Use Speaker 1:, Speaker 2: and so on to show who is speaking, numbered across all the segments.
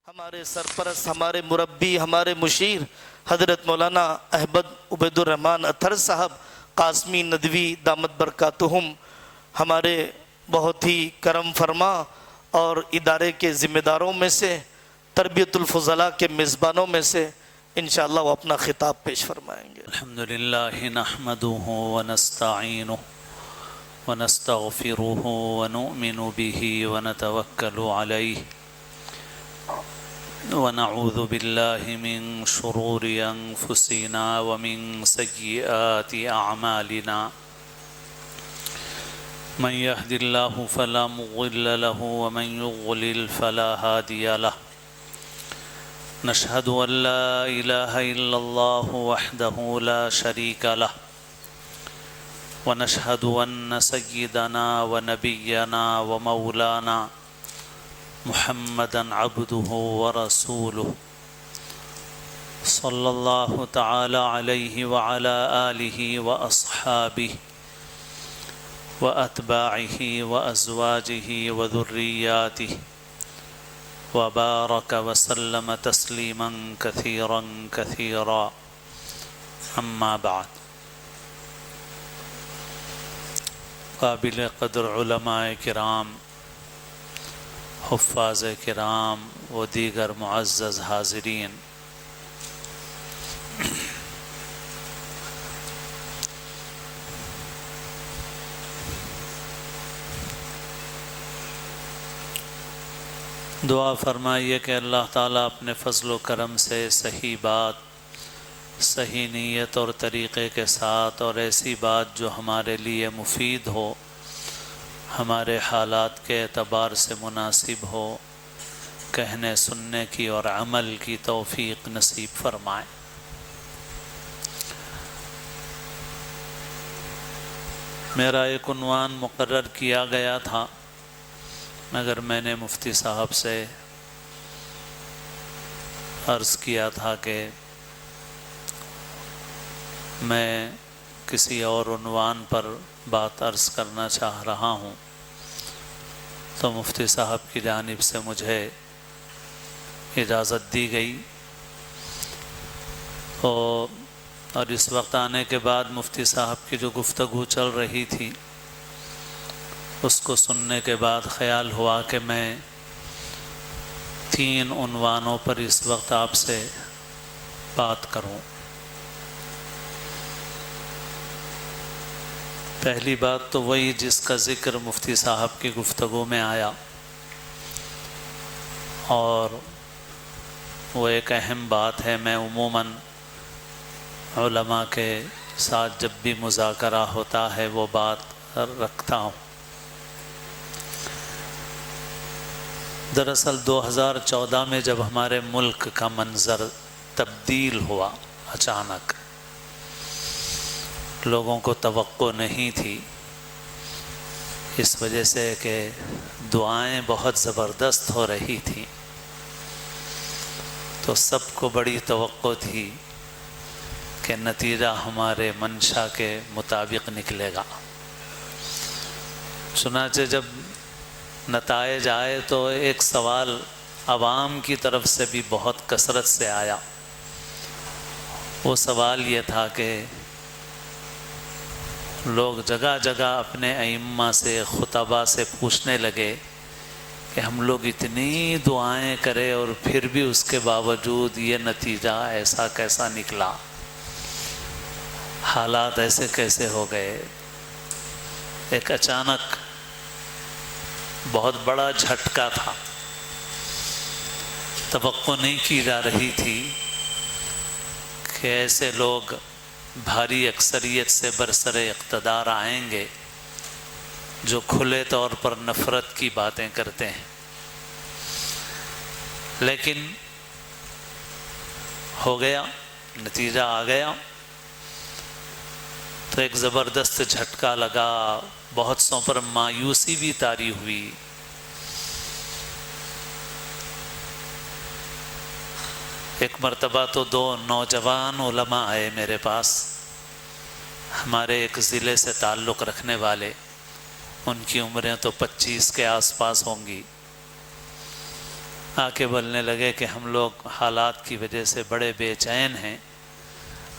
Speaker 1: ہمارے سرپرست، ہمارے مربی، ہمارے مشیر حضرت مولانا احمد عبید الرحمن اطہر صاحب قاسمی ندوی دامت برکاتہم ہمارے بہت ہی کرم فرما اور ادارے کے ذمہ داروں میں سے، تربیت الفضلاء کے میزبانوں میں سے، انشاءاللہ وہ اپنا خطاب پیش فرمائیں گے۔
Speaker 2: الحمدللہ نحمده ونستعینه ونستغفره ونؤمن به ونتوکل علیہ ونعوذ باللہ من شرور انفسنا ومن سیئات اعمالنا من يهد الله فلا مضل له ومن يضلل فلا هادي له نشهد أن لا إله إلا الله وحده لا شريك له ونشهد أن سيدنا ونبينا ومولانا محمدا عبده ورسوله صلى الله تعالى عليه وعلى آله وأصحابه وأتباعه وأزواجه وذرياته وبارك وسلم تسليما كثيرا كثيرا أما بعد قابل قدر علماء کرام، حفاظ کرام و دیگر معزز حاضرین، دعا فرمائیے کہ اللہ تعالیٰ اپنے فضل و کرم سے صحیح بات، صحیح نیت اور طریقے کے ساتھ، اور ایسی بات جو ہمارے لیے مفید ہو، ہمارے حالات کے اعتبار سے مناسب ہو، کہنے سننے کی اور عمل کی توفیق نصیب فرمائے۔ میرا ایک عنوان مقرر کیا گیا تھا، مگر میں نے مفتی صاحب سے عرض کیا تھا کہ میں کسی اور عنوان پر بات عرض کرنا چاہ رہا ہوں، تو مفتی صاحب کی جانب سے مجھے اجازت دی گئی، اور اس وقت آنے کے بعد مفتی صاحب کی جو گفتگو چل رہی تھی اس کو سننے کے بعد خیال ہوا کہ میں 3 عنوانوں پر اس وقت آپ سے بات کروں۔ پہلی بات تو وہی جس کا ذکر مفتی صاحب کی گفتگو میں آیا، اور وہ ایک اہم بات ہے۔ میں عموماً علماء کے ساتھ جب بھی مذاکرہ ہوتا ہے وہ بات رکھتا ہوں۔ دراصل 2014 میں جب ہمارے ملک کا منظر تبدیل ہوا اچانک، لوگوں کو توقع نہیں تھی، اس وجہ سے کہ دعائیں بہت زبردست ہو رہی تھیں، تو سب کو بڑی توقع تھی کہ نتیجہ ہمارے منشا کے مطابق نکلے گا۔ چنانچہ جب نتائج آئے تو ایک سوال عوام کی طرف سے بھی بہت کثرت سے آیا۔ وہ سوال یہ تھا کہ لوگ جگہ جگہ اپنے ائمہ سے، خطباء سے پوچھنے لگے کہ ہم لوگ اتنی دعائیں کرے اور پھر بھی اس کے باوجود یہ نتیجہ ایسا کیسا نکلا، حالات ایسے کیسے ہو گئے۔ ایک اچانک بہت بڑا جھٹکا تھا، توقع نہیں کی جا رہی تھی کہ ایسے لوگ بھاری اکثریت سے برسر اقتدار آئیں گے جو کھلے طور پر نفرت کی باتیں کرتے ہیں، لیکن ہو گیا، نتیجہ آ گیا، تو ایک زبردست جھٹکا لگا، بہت سو پر مایوسی بھی طاری ہوئی۔ ایک مرتبہ تو 2 نوجوان علماء آئے میرے پاس، ہمارے ایک ضلع سے تعلق رکھنے والے، ان کی عمریں تو 25 کے آس پاس ہوں گی، آ کے بولنے لگے کہ ہم لوگ حالات کی وجہ سے بڑے بے چین ہیں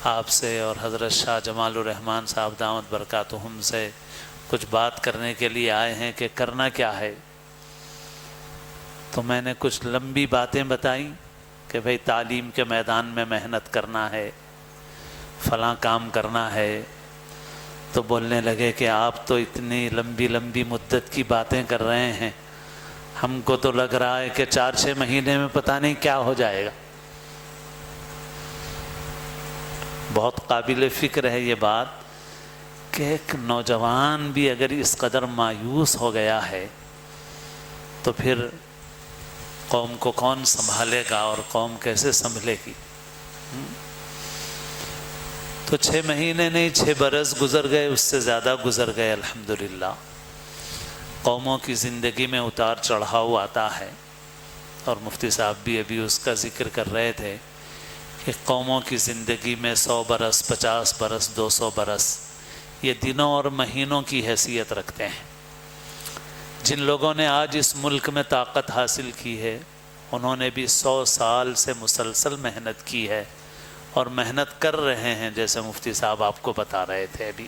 Speaker 2: آپ سے، اور حضرت شاہ جمال الرحمن صاحب دامت برکاتہم سے کچھ بات کرنے کے لیے آئے ہیں کہ کرنا کیا ہے۔ تو میں نے کچھ لمبی باتیں بتائیں کہ بھئی تعلیم کے میدان میں محنت کرنا ہے، فلاں کام کرنا ہے۔ تو بولنے لگے کہ آپ تو اتنی لمبی لمبی مدت کی باتیں کر رہے ہیں، ہم کو تو لگ رہا ہے کہ 4-6 مہینے میں پتہ نہیں کیا ہو جائے گا۔ بہت قابل فکر ہے یہ بات کہ ایک نوجوان بھی اگر اس قدر مایوس ہو گیا ہے تو پھر قوم کو کون سنبھالے گا اور قوم کیسے سنبھلے گی؟ تو 6 مہینے نہیں 6 برس گزر گئے، اس سے زیادہ گزر گئے الحمدللہ۔ قوموں کی زندگی میں اتار چڑھاؤ آتا ہے، اور مفتی صاحب بھی ابھی اس کا ذکر کر رہے تھے کہ قوموں کی زندگی میں 100 برس، 50 برس، 200 برس یہ دنوں اور مہینوں کی حیثیت رکھتے ہیں۔ جن لوگوں نے آج اس ملک میں طاقت حاصل کی ہے انہوں نے بھی 100 سال سے مسلسل محنت کی ہے اور محنت کر رہے ہیں، جیسے مفتی صاحب آپ کو بتا رہے تھے ابھی۔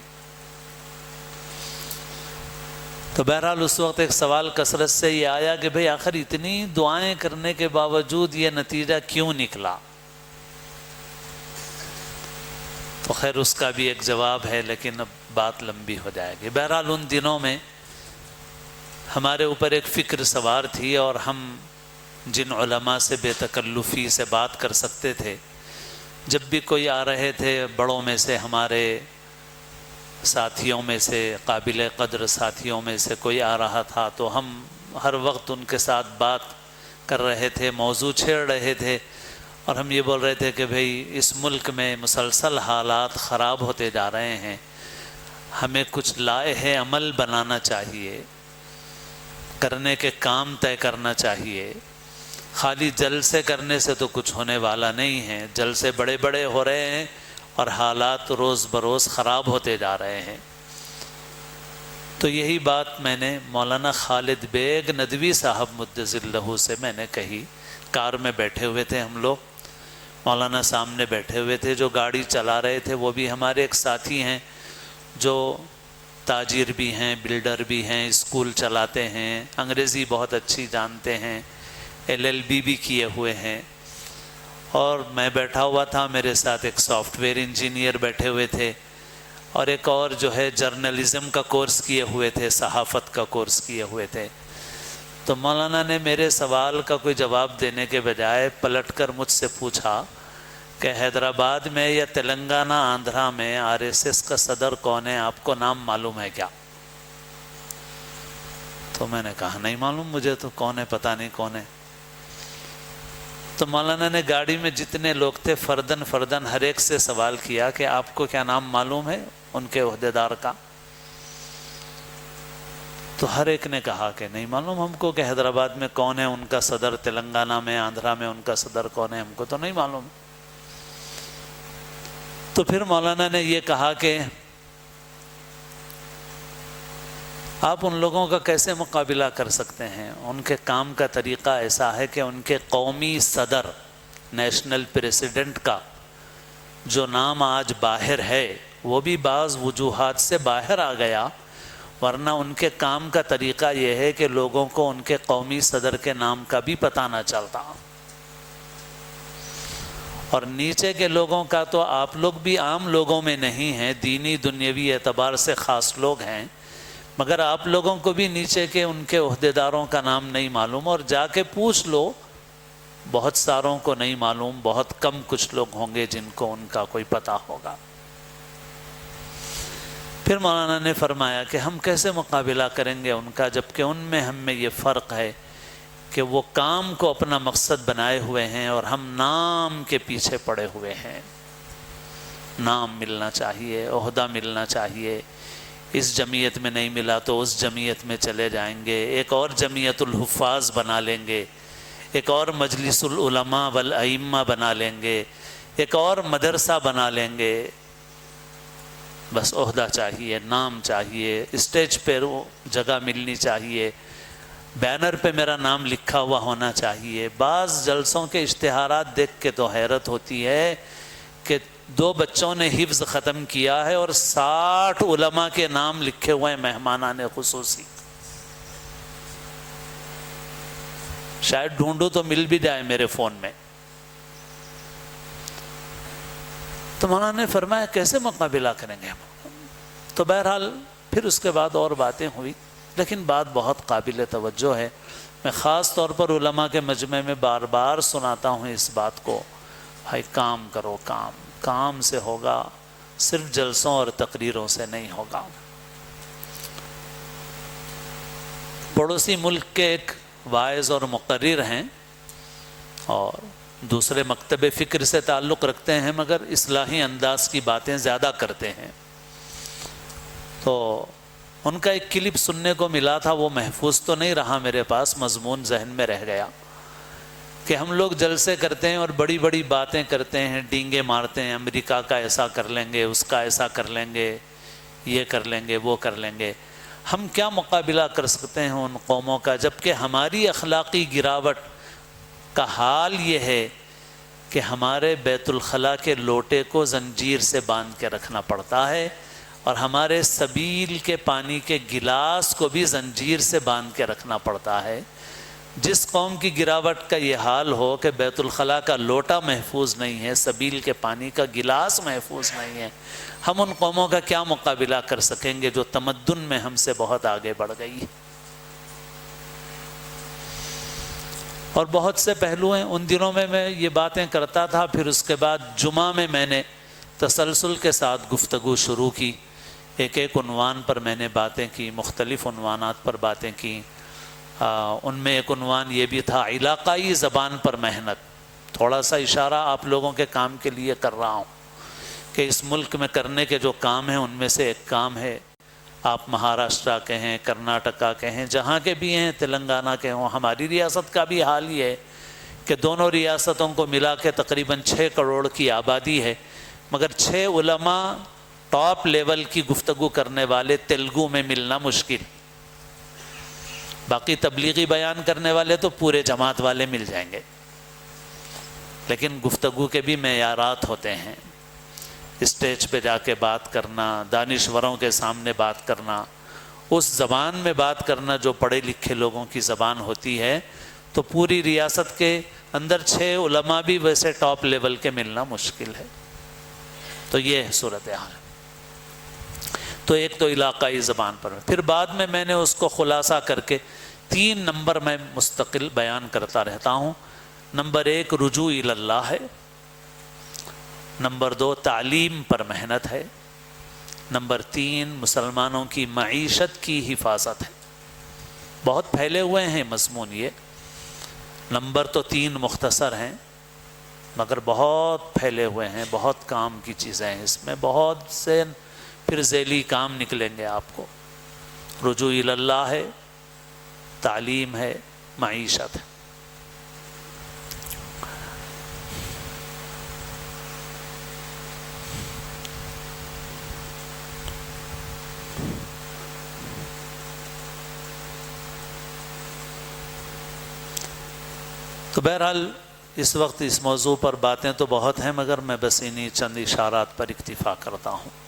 Speaker 2: تو بہرحال اس وقت ایک سوال کثرت سے یہ آیا کہ بھئی آخر اتنی دعائیں کرنے کے باوجود یہ نتیجہ کیوں نکلا؟ تو خیر اس کا بھی ایک جواب ہے، لیکن اب بات لمبی ہو جائے گی۔ بہرحال ان دنوں میں ہمارے اوپر ایک فکر سوار تھی، اور ہم جن علماء سے بے تکلفی سے بات کر سکتے تھے، جب بھی کوئی آ رہے تھے بڑوں میں سے، ہمارے ساتھیوں میں سے، قابل قدر ساتھیوں میں سے کوئی آ رہا تھا تو ہم ہر وقت ان کے ساتھ بات کر رہے تھے، موضوع چھیڑ رہے تھے، اور ہم یہ بول رہے تھے کہ بھئی اس ملک میں مسلسل حالات خراب ہوتے جا رہے ہیں، ہمیں کچھ لائحہ عمل بنانا چاہیے، کرنے کے کام طے کرنا چاہیے۔ خالی جلسے کرنے سے تو کچھ ہونے والا نہیں ہے، جلسے بڑے بڑے ہو رہے ہیں اور حالات روز بروز خراب ہوتے جا رہے ہیں۔ تو یہی بات میں نے مولانا خالد بیگ ندوی صاحب مدظ اللہ سے میں نے کہی۔ کار میں بیٹھے ہوئے تھے ہم لوگ، مولانا سامنے بیٹھے ہوئے تھے، جو گاڑی چلا رہے تھے وہ بھی ہمارے ایک ساتھی ہیں جو تاجر بھی ہیں، بلڈر بھی ہیں، اسکول چلاتے ہیں، انگریزی بہت اچھی جانتے ہیں، LLB بھی کیے ہوئے ہیں۔ اور میں بیٹھا ہوا تھا، میرے ساتھ ایک سافٹ ویئر انجینئر بیٹھے ہوئے تھے، اور ایک اور جو ہے جرنلزم کا کورس کیے ہوئے تھے، صحافت کا کورس کیے ہوئے تھے۔ تو مولانا نے میرے سوال کا کوئی جواب دینے کے بجائے پلٹ کر مجھ سے پوچھا کہ حیدرآباد میں یا تلنگانہ آندھرا میں RSS کا صدر کون ہے، آپ کو نام معلوم ہے کیا؟ تو میں نے کہا نہیں معلوم مجھے، تو کون ہے پتہ نہیں کون ہے۔ تو مولانا نے گاڑی میں جتنے لوگ تھے فردن فردن ہر ایک سے سوال کیا کہ آپ کو کیا نام معلوم ہے ان کے عہدیدار کا؟ تو ہر ایک نے کہا کہ نہیں معلوم ہم کو کہ حیدرآباد میں کون ہے ان کا صدر، تلنگانہ میں، آندھرا میں ان کا صدر کون ہے، ہم کو تو نہیں معلوم۔ تو پھر مولانا نے یہ کہا کہ آپ ان لوگوں کا کیسے مقابلہ کر سکتے ہیں؟ ان کے کام کا طریقہ ایسا ہے کہ ان کے قومی صدر، نیشنل پریزیڈنٹ کا جو نام آج باہر ہے وہ بھی بعض وجوہات سے باہر آ گیا، ورنہ ان کے کام کا طریقہ یہ ہے کہ لوگوں کو ان کے قومی صدر کے نام کا بھی پتہ نہ چلتا، اور نیچے کے لوگوں کا تو آپ لوگ بھی عام لوگوں میں نہیں ہیں، دینی دنیاوی اعتبار سے خاص لوگ ہیں، مگر آپ لوگوں کو بھی نیچے کے ان کے عہدیداروں کا نام نہیں معلوم، اور جا کے پوچھ لو بہت ساروں کو نہیں معلوم، بہت کم کچھ لوگ ہوں گے جن کو ان کا کوئی پتہ ہوگا۔ پھر مولانا نے فرمایا کہ ہم کیسے مقابلہ کریں گے ان کا، جبکہ ان میں ہم میں یہ فرق ہے کہ وہ کام کو اپنا مقصد بنائے ہوئے ہیں اور ہم نام کے پیچھے پڑے ہوئے ہیں۔ نام ملنا چاہیے، عہدہ ملنا چاہیے، اس جمعیت میں نہیں ملا تو اس جمعیت میں چلے جائیں گے، ایک اور جمعیت الحفاظ بنا لیں گے، ایک اور مجلس العلماء والائمہ بنا لیں گے، ایک اور مدرسہ بنا لیں گے۔ بس عہدہ چاہیے، نام چاہیے، اسٹیج پہ جگہ ملنی چاہیے، بینر پہ میرا نام لکھا ہوا ہونا چاہیے۔ بعض جلسوں کے اشتہارات دیکھ کے تو حیرت ہوتی ہے کہ 2 بچوں نے حفظ ختم کیا ہے اور 60 علماء کے نام لکھے ہوئے ہیں مہمانان خصوصی۔ شاید ڈھونڈو تو مل بھی جائے میرے فون میں۔ تو مولانا نے فرمایا کیسے مقابلہ کریں گے ہم؟ تو بہرحال پھر اس کے بعد اور باتیں ہوئی، لیکن بات بہت قابل توجہ ہے۔ میں خاص طور پر علماء کے مجمع میں بار بار سناتا ہوں اس بات کو، بھائی کام کرو، کام سے ہوگا، صرف جلسوں اور تقریروں سے نہیں ہوگا۔ پڑوسی ملک کے ایک واعظ اور مقرر ہیں اور دوسرے مکتب فکر سے تعلق رکھتے ہیں، مگر اصلاحی انداز کی باتیں زیادہ کرتے ہیں۔ تو ان کا ایک کلپ سننے کو ملا تھا، وہ محفوظ تو نہیں رہا میرے پاس، مضمون ذہن میں رہ گیا کہ ہم لوگ جلسے کرتے ہیں اور بڑی بڑی باتیں کرتے ہیں، ڈینگے مارتے ہیں، امریکہ کا ایسا کر لیں گے، اس کا ایسا کر لیں گے، یہ کر لیں گے، وہ کر لیں گے۔ ہم کیا مقابلہ کر سکتے ہیں ان قوموں کا، جبکہ ہماری اخلاقی گراوٹ کا حال یہ ہے کہ ہمارے بیت الخلاء کے لوٹے کو زنجیر سے باندھ کے رکھنا پڑتا ہے، اور ہمارے سبیل کے پانی کے گلاس کو بھی زنجیر سے باندھ کے رکھنا پڑتا ہے۔ جس قوم کی گراوٹ کا یہ حال ہو کہ بیت الخلاء کا لوٹا محفوظ نہیں ہے، سبیل کے پانی کا گلاس محفوظ نہیں ہے، ہم ان قوموں کا کیا مقابلہ کر سکیں گے جو تمدن میں ہم سے بہت آگے بڑھ گئی ہے؟ اور بہت سے پہلو ہیں۔ ان دنوں میں یہ باتیں کرتا تھا، پھر اس کے بعد جمعہ میں نے تسلسل کے ساتھ گفتگو شروع کی، ایک عنوان پر میں نے باتیں کی، مختلف عنوانات پر باتیں کی۔ ان میں ایک عنوان یہ بھی تھا علاقائی زبان پر محنت۔ تھوڑا سا اشارہ آپ لوگوں کے کام کے لیے کر رہا ہوں کہ اس ملک میں کرنے کے جو کام ہیں ان میں سے ایک کام ہے، آپ مہاراشٹرا کے ہیں، کرناٹکا کے ہیں، جہاں کے بھی ہیں، تلنگانہ کے ہوں، ہماری ریاست کا بھی حال یہ ہے کہ دونوں ریاستوں کو ملا کے تقریباً 6 کروڑ کی آبادی ہے، مگر 6 علماء ٹاپ لیول کی گفتگو کرنے والے تیلگو میں ملنا مشکل۔ باقی تبلیغی بیان کرنے والے تو پورے جماعت والے مل جائیں گے، لیکن گفتگو کے بھی معیارات ہوتے ہیں۔ اسٹیج پہ جا کے بات کرنا، دانشوروں کے سامنے بات کرنا، اس زبان میں بات کرنا جو پڑھے لکھے لوگوں کی زبان ہوتی ہے، تو پوری ریاست کے اندر 6 علماء بھی ویسے ٹاپ لیول کے ملنا مشکل ہے۔ تو یہ ہے صورتحال۔ تو ایک تو علاقائی زبان پر، پھر بعد میں نے اس کو خلاصہ کر کے 3 نمبر میں مستقل بیان کرتا رہتا ہوں۔ نمبر 1 رجوع اللہ ہے، نمبر 2 تعلیم پر محنت ہے، نمبر 3 مسلمانوں کی معیشت کی حفاظت ہے۔ بہت پھیلے ہوئے ہیں مضمون یہ، نمبر تو 3 مختصر ہیں مگر بہت پھیلے ہوئے ہیں، بہت کام کی چیزیں ہیں اس میں، بہت سے پھر ذیلی کام نکلیں گے آپ کو۔ رجوع اللہ ہے، تعلیم ہے، معیشت ہے۔ تو بہرحال اس وقت اس موضوع پر باتیں تو بہت ہیں، مگر میں بس انہی چند اشارات پر اکتفا کرتا ہوں۔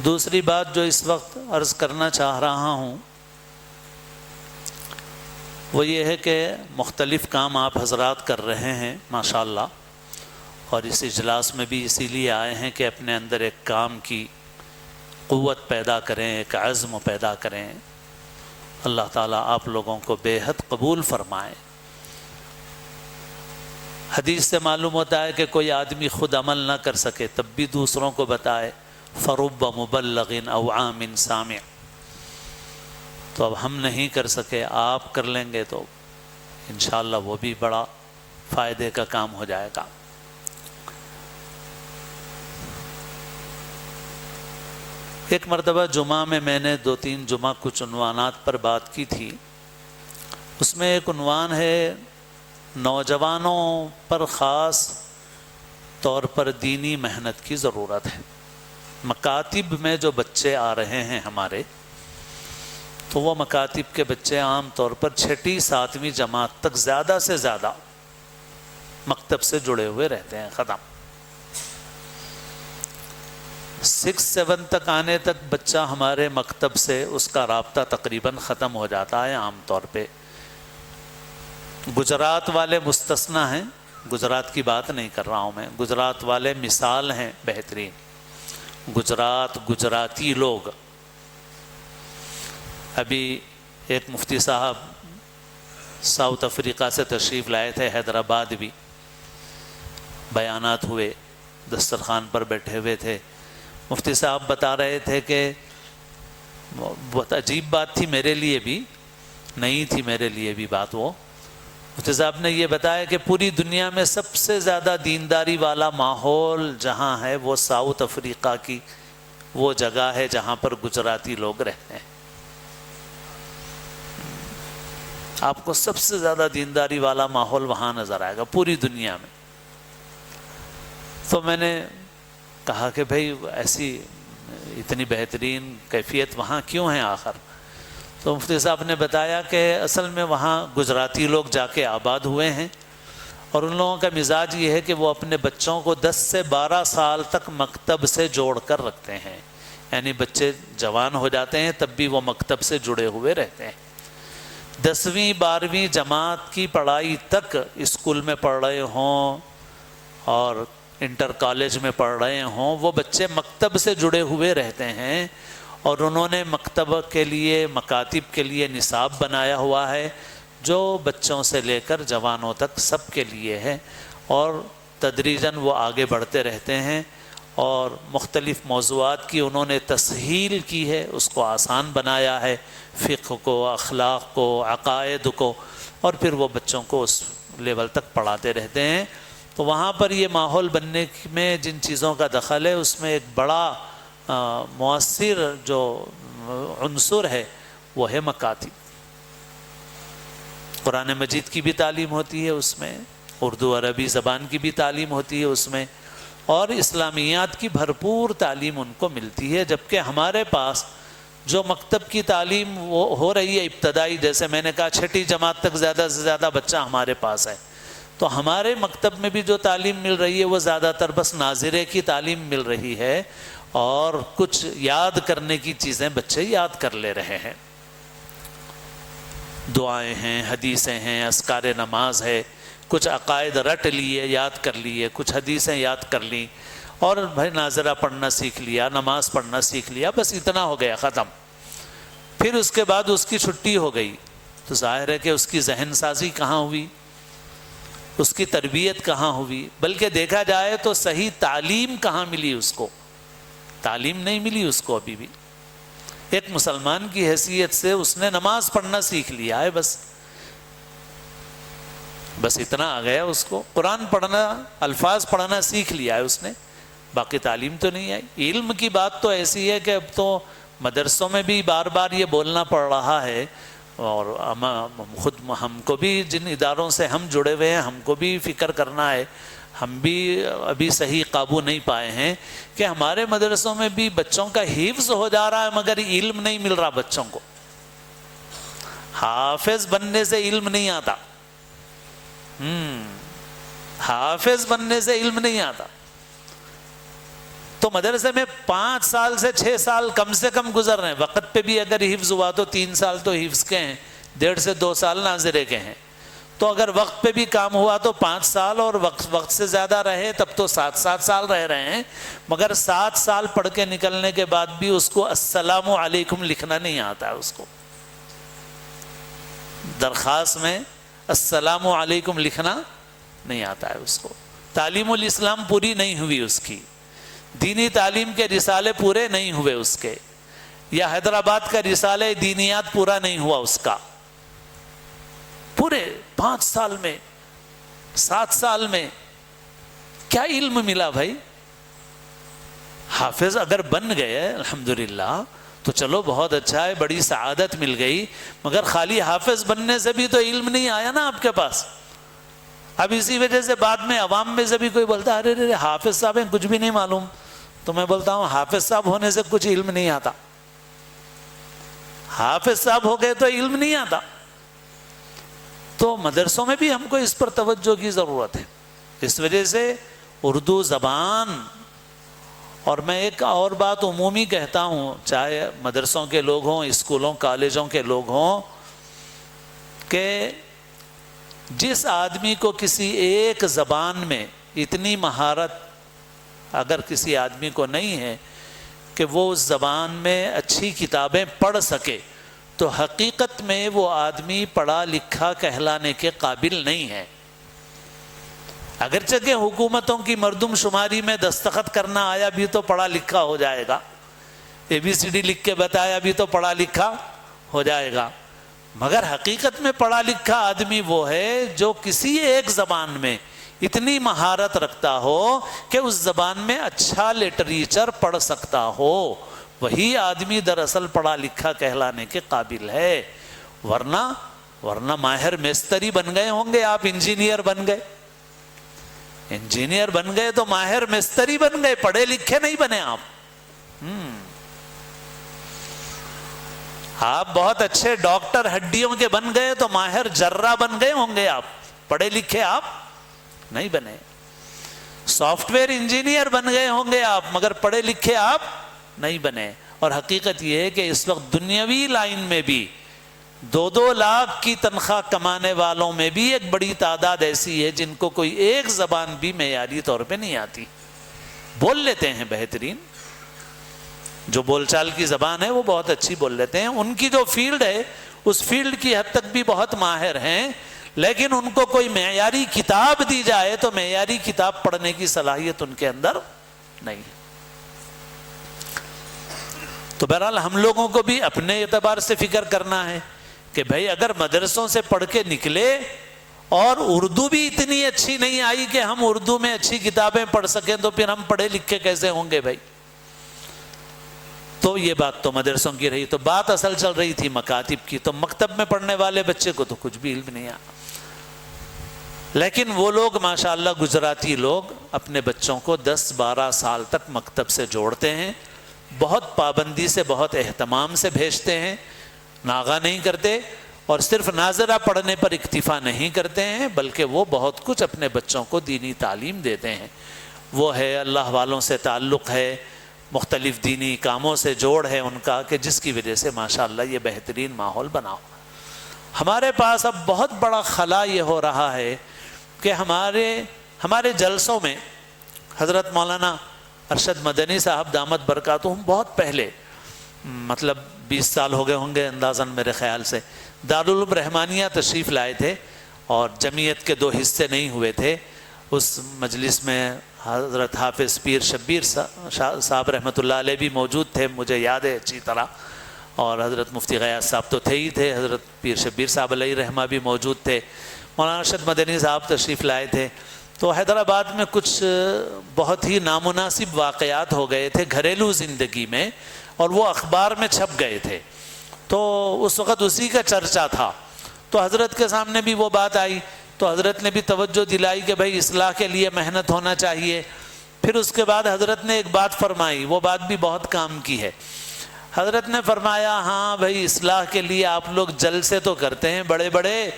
Speaker 2: دوسری بات جو اس وقت عرض کرنا چاہ رہا ہوں وہ یہ ہے کہ مختلف کام آپ حضرات کر رہے ہیں ماشاءاللہ، اور اس اجلاس میں بھی اسی لیے آئے ہیں کہ اپنے اندر ایک کام کی قوت پیدا کریں، ایک عزم پیدا کریں۔ اللہ تعالیٰ آپ لوگوں کو بے حد قبول فرمائے۔ حدیث سے معلوم ہوتا ہے کہ کوئی آدمی خود عمل نہ کر سکے تب بھی دوسروں کو بتائے، فرب مبلغ او عام سامع۔ تو اب ہم نہیں کر سکے، آپ کر لیں گے تو انشاءاللہ وہ بھی بڑا فائدے کا کام ہو جائے گا۔ ایک مرتبہ جمعہ میں نے 2-3 جمعہ کچھ عنوانات پر بات کی تھی، اس میں ایک عنوان ہے نوجوانوں پر خاص طور پر دینی محنت کی ضرورت ہے۔ مکاتب میں جو بچے آ رہے ہیں ہمارے، تو وہ مکاتب کے بچے عام طور پر 6 7ویں جماعت تک زیادہ سے زیادہ مکتب سے جڑے ہوئے رہتے ہیں. ختم. 6 7 تک آنے تک بچہ ہمارے مکتب سے اس کا رابطہ تقریباً ختم ہو جاتا ہے عام طور پہ. گجرات والے مستثنا ہیں، گجرات کی بات نہیں کر رہا ہوں میں، گجرات والے مثال ہیں بہترین. گجراتی لوگ. ابھی ایک مفتی صاحب ساؤتھ افریقہ سے تشریف لائے تھے، حیدرآباد بھی بیانات ہوئے، دسترخوان پر بیٹھے ہوئے تھے. مفتی صاحب بتا رہے تھے کہ بہت عجیب بات تھی میرے لیے بھی، نئی تھی میرے لیے بھی بات. وہ مفتی صاحب نے یہ بتایا کہ پوری دنیا میں سب سے زیادہ دینداری والا ماحول جہاں ہے وہ ساؤتھ افریقہ کی وہ جگہ ہے جہاں پر گجراتی لوگ رہتے ہیں. آپ کو سب سے زیادہ دینداری والا ماحول وہاں نظر آئے گا پوری دنیا میں. تو میں نے کہا کہ بھئی ایسی اتنی بہترین کیفیت وہاں کیوں ہے آخر؟ تو مفتی صاحب نے بتایا کہ اصل میں وہاں گجراتی لوگ جا کے آباد ہوئے ہیں، اور ان لوگوں کا مزاج یہ ہے کہ وہ اپنے بچوں کو 10 سے 12 سال تک مکتب سے جوڑ کر رکھتے ہیں. یعنی بچے جوان ہو جاتے ہیں تب بھی وہ مکتب سے جڑے ہوئے رہتے ہیں. 10ویں 12ویں جماعت کی پڑھائی تک اسکول میں پڑھ رہے ہوں اور انٹر کالج میں پڑھ رہے ہوں، وہ بچے مکتب سے جڑے ہوئے رہتے ہیں. اور انہوں نے مکتب کے لیے، مکاتب کے لیے نصاب بنایا ہوا ہے جو بچوں سے لے کر جوانوں تک سب کے لیے ہے، اور تدریجاً وہ آگے بڑھتے رہتے ہیں. اور مختلف موضوعات کی انہوں نے تسہیل کی ہے، اس کو آسان بنایا ہے، فقہ کو، اخلاق کو، عقائد کو، اور پھر وہ بچوں کو اس لیول تک پڑھاتے رہتے ہیں. تو وہاں پر یہ ماحول بننے میں جن چیزوں کا دخل ہے اس میں ایک بڑا مؤثر جو عنصر ہے وہ ہے مکاتب. قرآن مجید کی بھی تعلیم ہوتی ہے اس میں، اردو عربی زبان کی بھی تعلیم ہوتی ہے اس میں، اور اسلامیات کی بھرپور تعلیم ان کو ملتی ہے. جبکہ ہمارے پاس جو مکتب کی تعلیم وہ ہو رہی ہے ابتدائی، جیسے میں نے کہا 6 جماعت تک زیادہ سے زیادہ بچہ ہمارے پاس ہے، تو ہمارے مکتب میں بھی جو تعلیم مل رہی ہے وہ زیادہ تر بس ناظرے کی تعلیم مل رہی ہے، اور کچھ یاد کرنے کی چیزیں بچے یاد کر لے رہے ہیں. دعائیں ہیں، حدیثیں ہیں، اذکار نماز ہے، کچھ عقائد رٹ لیے، یاد کر لیے، کچھ حدیثیں یاد کر لیں، اور بھائی ناظرہ پڑھنا سیکھ لیا، نماز پڑھنا سیکھ لیا، بس اتنا ہو گیا، ختم. پھر اس کے بعد اس کی چھٹی ہو گئی، تو ظاہر ہے کہ اس کی ذہن سازی کہاں ہوئی، اس کی تربیت کہاں ہوئی؟ بلکہ دیکھا جائے تو صحیح تعلیم کہاں ملی اس کو؟ تعلیم نہیں ملی اس کو ابھی بھی. ایک مسلمان کی حیثیت سے اس نے نماز پڑھنا سیکھ لیا ہے، بس اتنا آ گیا اس کو. قرآن پڑھنا، الفاظ پڑھنا سیکھ لیا ہے اس نے، باقی تعلیم تو نہیں آئی. علم کی بات تو ایسی ہے کہ اب تو مدرسوں میں بھی بار بار یہ بولنا پڑ رہا ہے، اور خود ہم کو بھی جن اداروں سے ہم جڑے ہوئے ہیں ہم کو بھی فکر کرنا ہے. ہم بھی ابھی صحیح قابو نہیں پائے ہیں کہ ہمارے مدرسوں میں بھی بچوں کا حفظ ہو جا رہا ہے مگر علم نہیں مل رہا بچوں کو. حافظ بننے سے علم نہیں آتا، حافظ بننے سے علم نہیں آتا. تو مدرسے میں 5 سال سے 6 سال کم سے کم گزر رہے ہیں. وقت پہ بھی اگر حفظ ہوا تو 3 سال تو حفظ کے ہیں، 1.5 سے 2 سال ناظرے کے ہیں. تو اگر وقت پہ بھی کام ہوا تو 5 سال، اور وقت سے زیادہ رہے تب تو 7 سال رہ رہے ہیں. مگر 7 سال پڑھ کے نکلنے کے بعد بھی اس کو السلام علیکم لکھنا نہیں آتا ہے. اس کو درخواست میں السلام علیکم لکھنا نہیں آتا ہے اس کو. تعلیم الاسلام پوری نہیں ہوئی اس کی، دینی تعلیم کے رسالے پورے نہیں ہوئے اس کے، یا حیدرآباد کا رسالہ دینیات پورا نہیں ہوا اس کا. پورے 5 سال میں 7 سال میں کیا علم ملا بھائی؟ حافظ اگر بن گئے الحمدللہ تو چلو بہت اچھا ہے، بڑی سعادت مل گئی، مگر خالی حافظ بننے سے بھی تو علم نہیں آیا نا آپ کے پاس. اب اسی وجہ سے بعد میں عوام میں سے بھی کوئی بولتا ہے ارے حافظ صاحب ہیں کچھ بھی نہیں معلوم. تو میں بولتا ہوں حافظ صاحب ہونے سے کچھ علم نہیں آتا. حافظ صاحب ہو گئے تو علم نہیں آتا. تو مدرسوں میں بھی ہم کو اس پر توجہ کی ضرورت ہے. اس وجہ سے اردو زبان، اور میں ایک اور بات عمومی کہتا ہوں، چاہے مدرسوں کے لوگ ہوں، اسکولوں کالجوں کے لوگ ہوں، کہ جس آدمی کو کسی ایک زبان میں اتنی مہارت اگر کسی آدمی کو نہیں ہے کہ وہ اس زبان میں اچھی کتابیں پڑھ سکے، تو حقیقت میں وہ آدمی پڑھا لکھا کہلانے کے قابل نہیں ہے. اگرچہ کہ حکومتوں کی مردم شماری میں دستخط کرنا آیا بھی تو پڑھا لکھا ہو جائے گا، ABCD لکھ کے بتایا بھی تو پڑھا لکھا ہو جائے گا، مگر حقیقت میں پڑھا لکھا آدمی وہ ہے جو کسی ایک زبان میں اتنی مہارت رکھتا ہو کہ اس زبان میں اچھا لٹریچر پڑھ سکتا ہو. وہی آدمی دراصل پڑھا لکھا کہلانے کے قابل ہے. ورنہ ماہر مستری بن گئے ہوں گے آپ، انجینئر بن گئے، انجینئر بن گئے تو ماہر مستری بن گئے، پڑھے لکھے نہیں بنے آپ. آپ بہت اچھے ڈاکٹر ہڈیوں کے بن گئے تو ماہر جراح بن گئے ہوں گے آپ، پڑھے لکھے آپ نہیں بنے. سافٹ ویئر انجینئر بن گئے ہوں گے آپ، مگر پڑھے لکھے آپ نہیں بنے. اور حقیقت یہ ہے کہ اس وقت دنیاوی لائن میں بھی 2-2 لاکھ کی تنخواہ کمانے والوں میں بھی ایک بڑی تعداد ایسی ہے جن کو کوئی ایک زبان بھی معیاری طور پہ نہیں آتی. بول لیتے ہیں بہترین، جو بول چال کی زبان ہے وہ بہت اچھی بول لیتے ہیں، ان کی جو فیلڈ ہے اس فیلڈ کی حد تک بھی بہت ماہر ہیں، لیکن ان کو کوئی معیاری کتاب دی جائے تو معیاری کتاب پڑھنے کی صلاحیت ان کے اندر نہیں ہے. تو بہرحال ہم لوگوں کو بھی اپنے اعتبار سے فکر کرنا ہے کہ بھائی اگر مدرسوں سے پڑھ کے نکلے اور اردو بھی اتنی اچھی نہیں آئی کہ ہم اردو میں اچھی کتابیں پڑھ سکیں تو پھر ہم پڑھے لکھے کیسے ہوں گے بھائی. تو یہ بات تو مدرسوں کی رہی. تو بات اصل چل رہی تھی مکاتب کی. تو مکتب میں پڑھنے والے بچے کو تو کچھ بھی علم نہیں آ، لیکن وہ لوگ ماشاءاللہ گجراتی لوگ اپنے بچوں کو 10-12 سال تک مکتب سے جوڑتے ہیں، بہت پابندی سے بہت اہتمام سے بھیجتے ہیں، ناغہ نہیں کرتے، اور صرف ناظرہ پڑھنے پر اکتفا نہیں کرتے ہیں بلکہ وہ بہت کچھ اپنے بچوں کو دینی تعلیم دیتے ہیں. وہ ہے اللہ والوں سے تعلق ہے، مختلف دینی کاموں سے جوڑ ہے ان کا، کہ جس کی وجہ سے ماشاءاللہ یہ بہترین ماحول بنا ہوا. ہمارے پاس اب بہت بڑا خلا یہ ہو رہا ہے کہ ہمارے جلسوں میں حضرت مولانا ارشد مدنی صاحب دامت برکاتہم بہت پہلے، مطلب 20 سال ہو گئے ہوں گے اندازاً میرے خیال سے، دارالعلوم رحمانیہ تشریف لائے تھے اور جمعیت کے 2 حصے نہیں ہوئے تھے. اس مجلس میں حضرت حافظ پیر شبیر صاحب رحمۃ اللہ علیہ بھی موجود تھے، مجھے یاد ہے اچھی طرح، اور حضرت مفتی غیاث صاحب تو تھے ہی تھے، حضرت پیر شبیر صاحب علیہ رحمہ بھی موجود تھے، مولانا ارشد مدنی صاحب تشریف لائے تھے. تو حیدرآباد میں کچھ بہت ہی نامناسب واقعات ہو گئے تھے گھریلو زندگی میں، اور وہ اخبار میں چھپ گئے تھے. تو اس وقت اسی کا چرچا تھا. تو حضرت کے سامنے بھی وہ بات آئی تو حضرت نے بھی توجہ دلائی کہ بھائی اصلاح کے لیے محنت ہونا چاہیے. پھر اس کے بعد حضرت نے ایک بات فرمائی، وہ بات بھی بہت کام کی ہے. حضرت نے فرمایا ہاں بھائی اصلاح کے لیے آپ لوگ جلسے تو کرتے ہیں بڑے بڑے،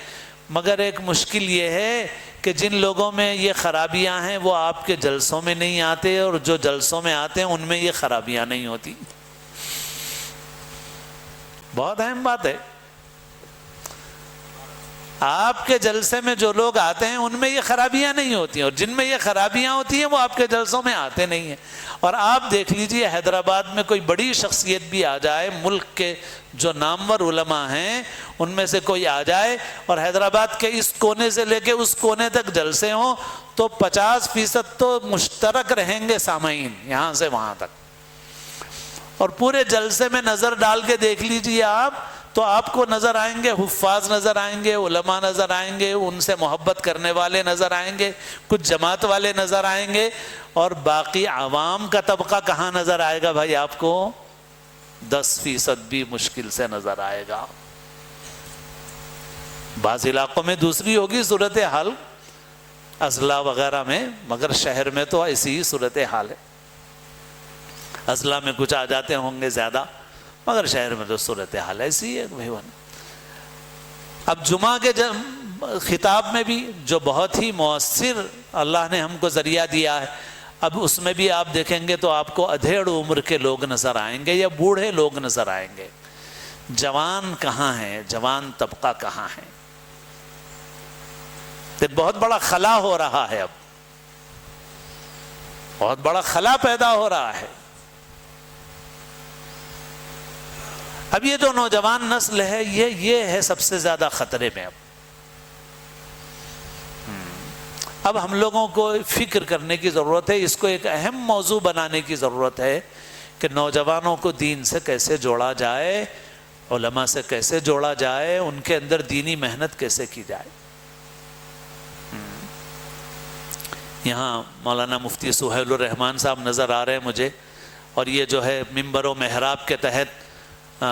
Speaker 2: مگر ایک مشکل یہ ہے کہ جن لوگوں میں یہ خرابیاں ہیں وہ آپ کے جلسوں میں نہیں آتے، اور جو جلسوں میں آتے ہیں ان میں یہ خرابیاں نہیں ہوتی. بہت اہم بات ہے. آپ کے جلسے میں جو لوگ آتے ہیں ان میں یہ خرابیاں نہیں ہوتی ہیں، اور جن میں یہ خرابیاں ہوتی ہیں وہ آپ کے جلسوں میں آتے نہیں ہیں. اور آپ دیکھ لیجئے حیدرآباد میں کوئی بڑی شخصیت بھی آ جائے، ملک کے جو نامور علماء ہیں ان میں سے کوئی آ جائے اور حیدرآباد کے اس کونے سے لے کے اس کونے تک جلسے ہوں، تو 50% تو مشترک رہیں گے سامعین یہاں سے وہاں تک. اور پورے جلسے میں نظر ڈال کے دیکھ لیجئے آپ، تو آپ کو نظر آئیں گے حفاظ نظر آئیں گے، علماء نظر آئیں گے، ان سے محبت کرنے والے نظر آئیں گے، کچھ جماعت والے نظر آئیں گے، اور باقی عوام کا طبقہ کہاں نظر آئے گا بھائی؟ آپ کو 10% بھی مشکل سے نظر آئے گا. بعض علاقوں میں دوسری ہوگی صورتحال، اضلاع وغیرہ میں، مگر شہر میں تو ایسی ہی صورتحال ہے. اضلاع میں کچھ آ جاتے ہوں گے زیادہ، مگر شہر میں تو صورتحال ایسی ہے بھائی۔ اب جمعہ کے خطاب میں بھی جو بہت ہی مؤثر اللہ نے ہم کو ذریعہ دیا ہے، اب اس میں بھی آپ دیکھیں گے تو آپ کو ادھیڑ عمر کے لوگ نظر آئیں گے یا بوڑھے لوگ نظر آئیں گے۔ جوان کہاں ہیں؟ جوان طبقہ کہاں ہے؟ ایک بہت بڑا خلا ہو رہا ہے، اب بہت بڑا خلا پیدا ہو رہا ہے۔ اب یہ جو نوجوان نسل ہے یہ ہے سب سے زیادہ خطرے میں۔ اب ہم لوگوں کو فکر کرنے کی ضرورت ہے، اس کو ایک اہم موضوع بنانے کی ضرورت ہے کہ نوجوانوں کو دین سے کیسے جوڑا جائے، علماء سے کیسے جوڑا جائے، ان کے اندر دینی محنت کیسے کی جائے۔ یہاں مولانا مفتی سہیل الرحمان صاحب نظر آ رہے ہیں مجھے، اور یہ جو ہے منبر و محراب کے تحت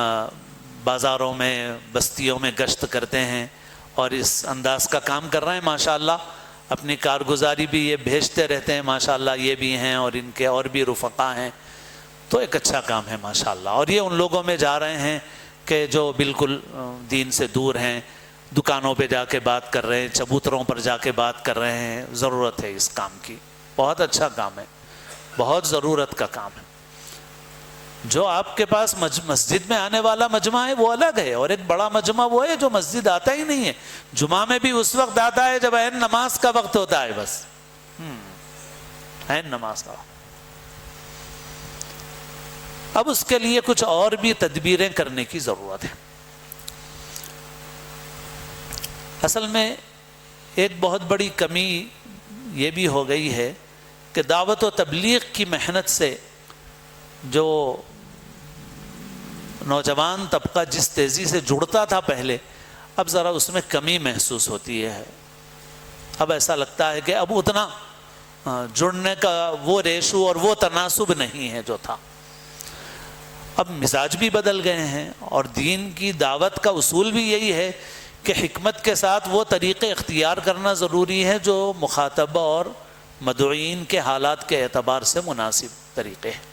Speaker 2: بازاروں میں بستیوں میں گشت کرتے ہیں اور اس انداز کا کام کر رہے ہیں ماشاءاللہ۔ اپنی کارگزاری بھی یہ بھیجتے رہتے ہیں ماشاءاللہ، یہ بھی ہیں اور ان کے اور بھی رفقا ہیں، تو ایک اچھا کام ہے ماشاءاللہ۔ اور یہ ان لوگوں میں جا رہے ہیں کہ جو بالکل دین سے دور ہیں، دکانوں پہ جا کے بات کر رہے ہیں، چبوتروں پر جا کے بات کر رہے ہیں۔ ضرورت ہے اس کام کی، بہت اچھا کام ہے، بہت ضرورت کا کام ہے۔ جو آپ کے پاس مسجد میں آنے والا مجمع ہے وہ الگ ہے، اور ایک بڑا مجمع وہ ہے جو مسجد آتا ہی نہیں ہے۔ جمعہ میں بھی اس وقت آتا ہے جب عین نماز کا وقت ہوتا ہے، بس عین نماز کا۔ اب اس کے لیے کچھ اور بھی تدبیریں کرنے کی ضرورت ہے۔ اصل میں ایک بہت بڑی کمی یہ بھی ہو گئی ہے کہ دعوت و تبلیغ کی محنت سے جو نوجوان طبقہ جس تیزی سے جڑتا تھا پہلے، اب ذرا اس میں کمی محسوس ہوتی ہے۔ اب ایسا لگتا ہے کہ اب اتنا جڑنے کا وہ ریشو اور وہ تناسب نہیں ہے جو تھا۔ اب مزاج بھی بدل گئے ہیں، اور دین کی دعوت کا اصول بھی یہی ہے کہ حکمت کے ساتھ وہ طریقے اختیار کرنا ضروری ہے جو مخاطب اور مدعوین کے حالات کے اعتبار سے مناسب طریقے ہیں۔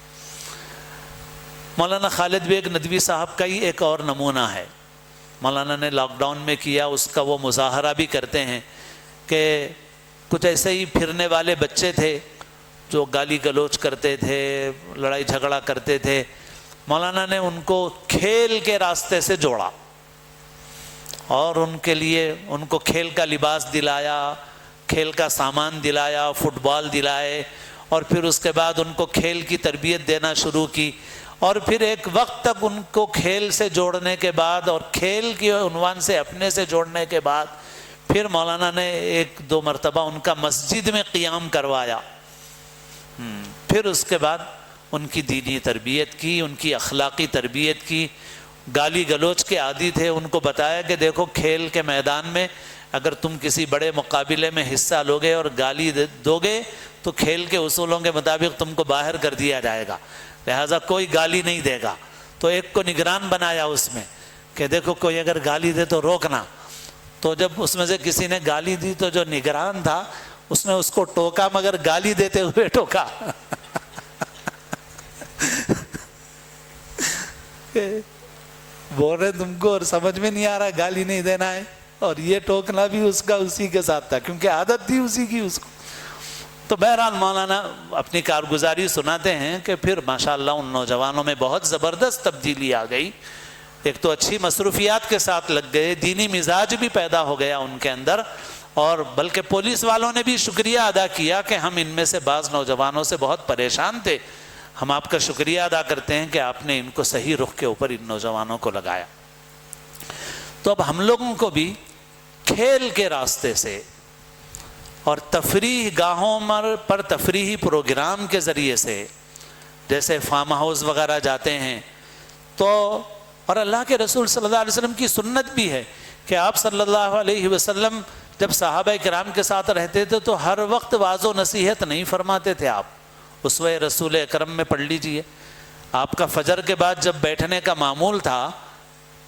Speaker 2: مولانا خالد بیگ ندوی صاحب کا ہی ایک اور نمونہ ہے، مولانا نے لاک ڈاؤن میں کیا، اس کا وہ مظاہرہ بھی کرتے ہیں کہ کچھ ایسے ہی پھرنے والے بچے تھے جو گالی گلوچ کرتے تھے، لڑائی جھگڑا کرتے تھے۔ مولانا نے ان کو کھیل کے راستے سے جوڑا اور ان کے لیے ان کو کھیل کا لباس دلایا، کھیل کا سامان دلایا، فٹ بال دلائے، اور پھر اس کے بعد ان کو کھیل کی تربیت دینا شروع کی۔ اور پھر ایک وقت تک ان کو کھیل سے جوڑنے کے بعد اور کھیل کے عنوان سے اپنے سے جوڑنے کے بعد پھر مولانا نے ایک دو مرتبہ ان کا مسجد میں قیام کروایا۔ پھر اس کے بعد ان کی دینی تربیت کی، ان کی اخلاقی تربیت کی۔ گالی گلوچ کے عادی تھے، ان کو بتایا کہ دیکھو کھیل کے میدان میں اگر تم کسی بڑے مقابلے میں حصہ لوگے اور گالی دو گے تو کھیل کے اصولوں کے مطابق تم کو باہر کر دیا جائے گا، لہٰذا کوئی گالی نہیں دے گا۔ تو ایک کو نگران بنایا اس میں کہ دیکھو کوئی اگر گالی دے تو روکنا۔ تو جب اس میں سے کسی نے گالی دی تو جو نگران تھا اس نے اس کو ٹوکا، مگر گالی دیتے ہوئے ٹوکا۔ بول رہے تم کو اور سمجھ میں نہیں آ رہا گالی نہیں دینا ہے، اور یہ ٹوکنا بھی اس کا اسی کے ساتھ تھا کیونکہ عادت تھی اسی کی اس کو۔ تو بہرحال مولانا اپنی کارگزاری سناتے ہیں کہ پھر ماشاءاللہ ان نوجوانوں میں بہت زبردست تبدیلی آ گئی۔ ایک تو اچھی مصروفیات کے ساتھ لگ گئے، دینی مزاج بھی پیدا ہو گیا ان کے اندر، اور بلکہ پولیس والوں نے بھی شکریہ ادا کیا کہ ہم ان میں سے بعض نوجوانوں سے بہت پریشان تھے، ہم آپ کا شکریہ ادا کرتے ہیں کہ آپ نے ان کو صحیح رخ کے اوپر ان نوجوانوں کو لگایا۔ تو اب ہم لوگوں کو بھی کھیل کے راستے سے اور تفریح گاہوں پر تفریحی پروگرام کے ذریعے سے، جیسے فارم ہاؤس وغیرہ جاتے ہیں تو، اور اللہ کے رسول صلی اللہ علیہ وسلم کی سنت بھی ہے کہ آپ صلی اللہ علیہ وسلم جب صحابہ کرام کے ساتھ رہتے تھے تو ہر وقت واعظ و نصیحت نہیں فرماتے تھے آپ۔ اسوہ رسول اکرم میں پڑھ لیجئے، آپ کا فجر کے بعد جب بیٹھنے کا معمول تھا،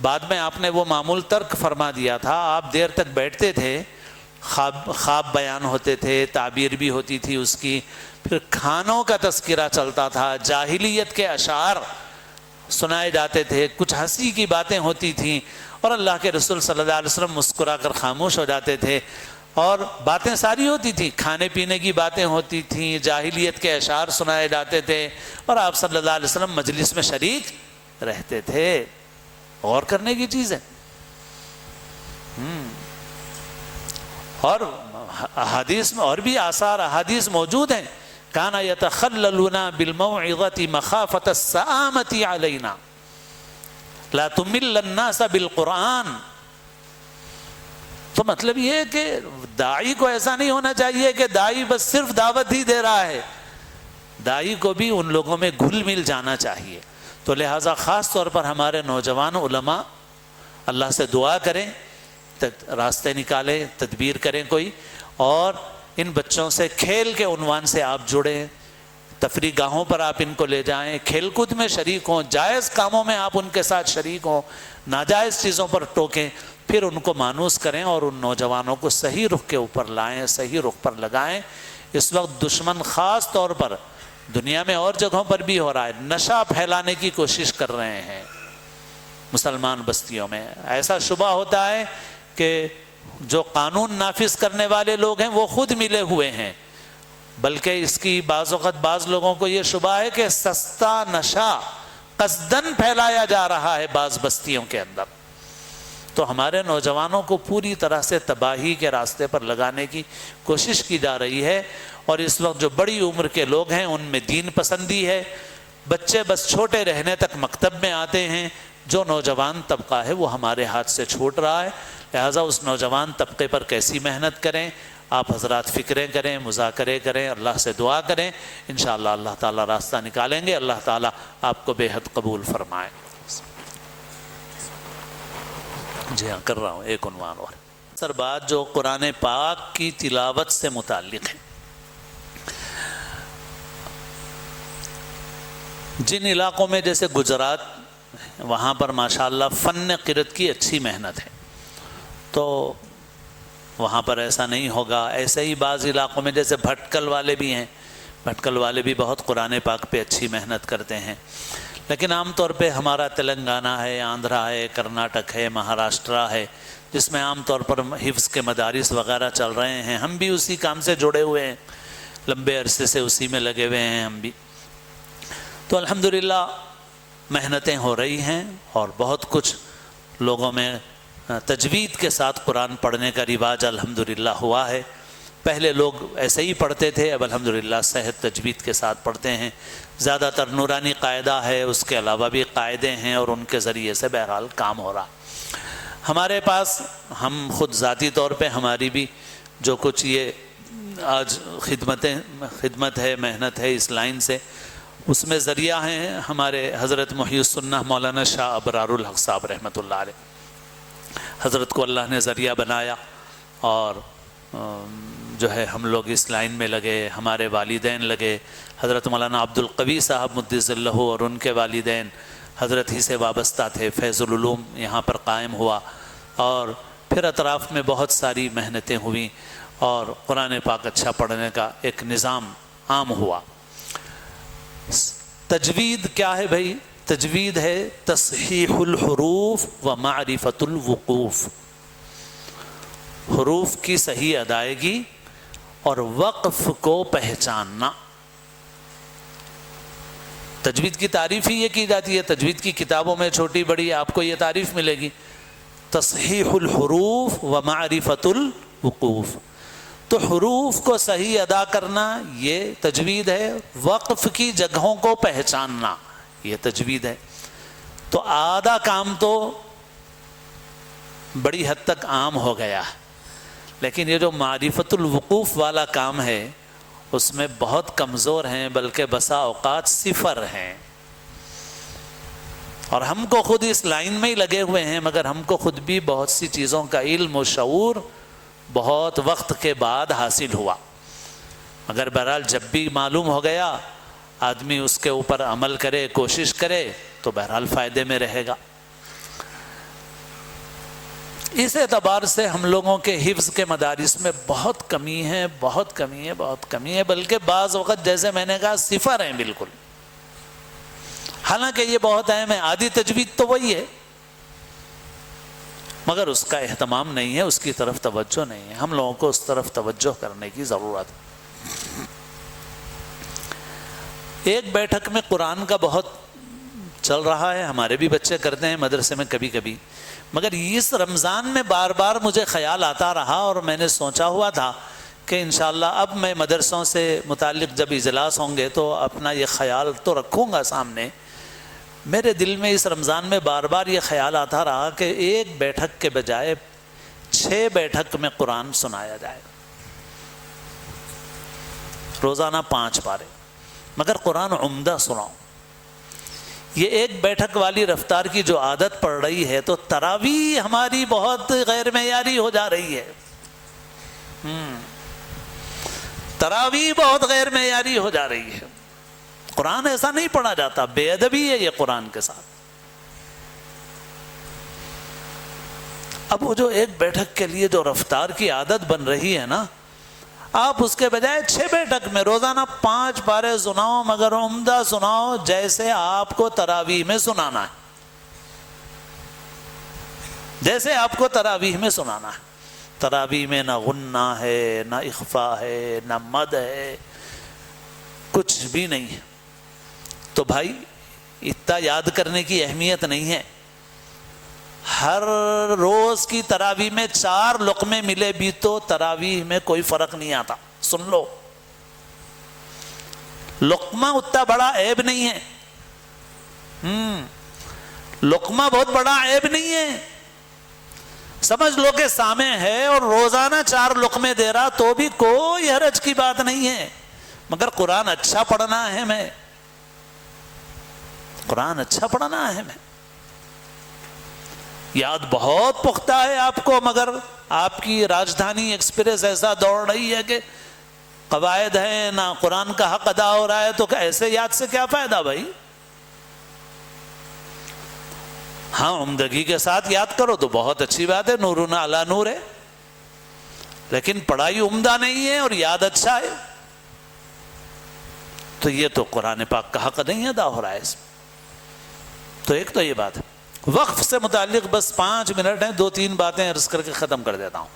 Speaker 2: بعد میں آپ نے وہ معمول ترک فرما دیا تھا، آپ دیر تک بیٹھتے تھے، خواب بیان ہوتے تھے، تعبیر بھی ہوتی تھی اس کی، پھر کھانوں کا تذکرہ چلتا تھا، جاہلیت کے اشعار سنائے جاتے تھے، کچھ ہنسی کی باتیں ہوتی تھیں، اور اللہ کے رسول صلی اللہ علیہ وسلم مسکرا کر خاموش ہو جاتے تھے، اور باتیں ساری ہوتی تھیں، کھانے پینے کی باتیں ہوتی تھیں، جاہلیت کے اشعار سنائے جاتے تھے، اور آپ صلی اللہ علیہ وسلم مجلس میں شریک رہتے تھے۔ غور کرنے کی چیز ہے۔ اور احادیث میں اور بھی آثار احادیث موجود ہیں، کانا یتخللنا بالموعظۃ مخافۃ السآمۃ علینا لا تمل الناس بالقرآن۔ تو مطلب یہ ہے کہ داعی کو ایسا نہیں ہونا چاہیے کہ داعی بس صرف دعوت ہی دے رہا ہے، داعی کو بھی ان لوگوں میں گھل مل جانا چاہیے۔ تو لہٰذا خاص طور پر ہمارے نوجوان علماء اللہ سے دعا کریں، راستے نکالیں، تدبیر کریں کوئی، اور ان بچوں سے کھیل کے عنوان سے آپ جڑیں، تفریح گاہوں پر آپ ان کو لے جائیں، کھیل کود میں شریک ہوں، جائز کاموں میں آپ ان کے ساتھ شریک ہوں، ناجائز چیزوں پر ٹوکیں، پھر ان کو مانوس کریں اور ان نوجوانوں کو صحیح رخ کے اوپر لائیں، صحیح رخ پر لگائیں۔ اس وقت دشمن خاص طور پر دنیا میں اور جگہوں پر بھی ہو رہا ہے، نشہ پھیلانے کی کوشش کر رہے ہیں مسلمان بستیوں میں۔ ایسا شبہ ہوتا ہے کہ جو قانون نافذ کرنے والے لوگ ہیں وہ خود ملے ہوئے ہیں، بلکہ اس کی بعض اوقات بعض لوگوں کو یہ شبہ ہے کہ سستا نشہ قصدن پھیلایا جا رہا ہے بعض بستیوں کے اندر۔ تو ہمارے نوجوانوں کو پوری طرح سے تباہی کے راستے پر لگانے کی کوشش کی جا رہی ہے، اور اس وقت جو بڑی عمر کے لوگ ہیں ان میں دین پسندی ہے، بچے بس چھوٹے رہنے تک مکتب میں آتے ہیں، جو نوجوان طبقہ ہے وہ ہمارے ہاتھ سے چھوٹ رہا ہے۔ لہٰذا اس نوجوان طبقے پر کیسی محنت کریں، آپ حضرات فکریں کریں، مذاکرے کریں، اللہ سے دعا کریں، انشاءاللہ اللہ تعالیٰ راستہ نکالیں گے، اللہ تعالیٰ آپ کو بے حد قبول فرمائے۔ جی ہاں، کر رہا ہوں ایک عنوان اور سر بات جو قرآن پاک کی تلاوت سے متعلق ہے۔ جن علاقوں میں جیسے گجرات، وہاں پر ماشاءاللہ فن قرأت کی اچھی محنت ہے، تو وہاں پر ایسا نہیں ہوگا۔ ایسے ہی بعض علاقوں میں جیسے بھٹکل والے بھی ہیں، بھٹکل والے بھی بہت قرآن پاک پہ اچھی محنت کرتے ہیں، لیکن عام طور پہ ہمارا تلنگانہ ہے، آندھرا ہے، کرناٹک ہے، مہاراشٹرا ہے، جس میں عام طور پر حفظ کے مدارس وغیرہ چل رہے ہیں، ہم بھی اسی کام سے جڑے ہوئے ہیں، لمبے عرصے سے اسی میں لگے ہوئے ہیں ہم بھی۔ تو الحمدللہ محنتیں ہو رہی ہیں، اور بہت کچھ لوگوں میں تجوید کے ساتھ قرآن پڑھنے کا رواج الحمدللہ ہوا ہے۔ پہلے لوگ ایسے ہی پڑھتے تھے، اب الحمدللہ صحت تجوید کے ساتھ پڑھتے ہیں۔ زیادہ تر نورانی قاعدہ ہے، اس کے علاوہ بھی قاعدے ہیں، اور ان کے ذریعے سے بہرحال کام ہو رہا۔ ہمارے پاس ہم خود ذاتی طور پہ ہماری بھی جو کچھ یہ آج خدمت ہے، محنت ہے اس لائن سے، اس میں ذریعہ ہیں ہمارے حضرت محی السنہ مولانا شاہ ابرار الحق صاحب رحمۃ اللہ علیہ۔ حضرت کو اللہ نے ذریعہ بنایا، اور جو ہے ہم لوگ اس لائن میں لگے، ہمارے والدین لگے، حضرت مولانا عبد القوی صاحب مدث اللہ اور ان کے والدین حضرت ہی سے وابستہ تھے، فیض العلوم یہاں پر قائم ہوا، اور پھر اطراف میں بہت ساری محنتیں ہوئیں، اور قرآن پاک اچھا پڑھنے کا ایک نظام عام ہوا۔ تجوید کیا ہے بھائی؟ تجوید ہے تصحیح الحروف و معرفت الوقوف، حروف کی صحیح ادائیگی اور وقف کو پہچاننا۔ تجوید کی تعریف ہی یہ کی جاتی ہے، تجوید کی کتابوں میں چھوٹی بڑی آپ کو یہ تعریف ملے گی، تصحیح الحروف و معرفت الوقوف۔ تو حروف کو صحیح ادا کرنا یہ تجوید ہے، وقف کی جگہوں کو پہچاننا یہ تجوید ہے۔ تو آدھا کام تو بڑی حد تک عام ہو گیا، لیکن یہ جو معرفت الوقوف والا کام ہے اس میں بہت کمزور ہیں، بلکہ بسا اوقات صفر ہیں، اور ہم کو خود اس لائن میں ہی لگے ہوئے ہیں، مگر ہم کو خود بھی بہت سی چیزوں کا علم و شعور بہت وقت کے بعد حاصل ہوا، مگر بہرحال جب بھی معلوم ہو گیا آدمی اس کے اوپر عمل کرے، کوشش کرے، تو بہرحال فائدے میں رہے گا۔ اس اعتبار سے ہم لوگوں کے حفظ کے مدارس میں بہت کمی ہے، بہت کمی ہے، بلکہ بعض وقت جیسے میں نے کہا صفر ہیں بالکل۔ حالانکہ یہ بہت اہم ہے. آدھی تجوید تو وہی ہے مگر اس کا اہتمام نہیں ہے, اس کی طرف توجہ نہیں ہے. ہم لوگوں کو اس طرف توجہ کرنے کی ضرورت ہے. ایک بیٹھک میں قرآن کا بہت چل رہا ہے, ہمارے بھی بچے کرتے ہیں مدرسے میں کبھی کبھی, مگر اس رمضان میں بار بار مجھے خیال آتا رہا اور میں نے سوچا ہوا تھا کہ انشاءاللہ اب میں مدرسوں سے متعلق جب اجلاس ہوں گے تو اپنا یہ خیال تو رکھوں گا سامنے. میرے دل میں اس رمضان میں بار بار یہ خیال آتا رہا کہ ایک بیٹھک کے بجائے 6 بیٹھک میں قرآن سنایا جائے, روزانہ 5 پارے, مگر قرآن عمدہ سناؤں. یہ ایک بیٹھک والی رفتار کی جو عادت پڑ رہی ہے تو تراویح ہماری بہت غیر معیاری ہو جا رہی ہے. تراویح بہت غیر معیاری ہو جا رہی ہے. قرآن ایسا نہیں پڑھا جاتا, بے ادبی ہے یہ قرآن کے ساتھ. اب وہ جو ایک بیٹھک کے لیے جو رفتار کی عادت بن رہی ہے نا, آپ اس کے بجائے 6 بیٹھک میں روزانہ 5 پارے سناؤ, مگر عمدہ سناؤ جیسے آپ کو تراویح میں سنانا ہے, جیسے آپ کو تراویح میں سنانا ہے. تراویح میں نہ غنہ ہے, نہ اخفا ہے, نہ مد ہے, کچھ بھی نہیں ہے. تو بھائی اتنا یاد کرنے کی اہمیت نہیں ہے. ہر روز کی تراویح میں 4 لقمے ملے بھی تو تراویح میں کوئی فرق نہیں آتا. سن لو, لقمہ اتنا بڑا عیب نہیں ہے. لقمہ بہت بڑا عیب نہیں ہے. سمجھ لو کہ سامع ہے اور روزانہ 4 لقمے دے رہا تو بھی کوئی حرج کی بات نہیں ہے. مگر قرآن اچھا پڑھنا اہم ہے, قرآن اچھا پڑھنا اہم ہے. یاد بہت پختہ ہے آپ کو, مگر آپ کی راجدھانی ایکسپریس ایسا دوڑ رہی ہے کہ قواعد ہیں, نہ قرآن کا حق ادا ہو رہا ہے, تو ایسے یاد سے کیا فائدہ بھائی. ہاں عمدگی کے ساتھ یاد کرو تو بہت اچھی بات ہے, نورنا علی نور ہے, لیکن پڑھائی عمدہ نہیں ہے اور یاد اچھا ہے تو یہ تو قرآن پاک کا حق نہیں ادا ہو رہا ہے اس میں. تو ایک تو یہ بات ہے. وقف سے متعلق بس 5 منٹ ہیں, 2-3 باتیں عرض کر کے ختم کر دیتا ہوں.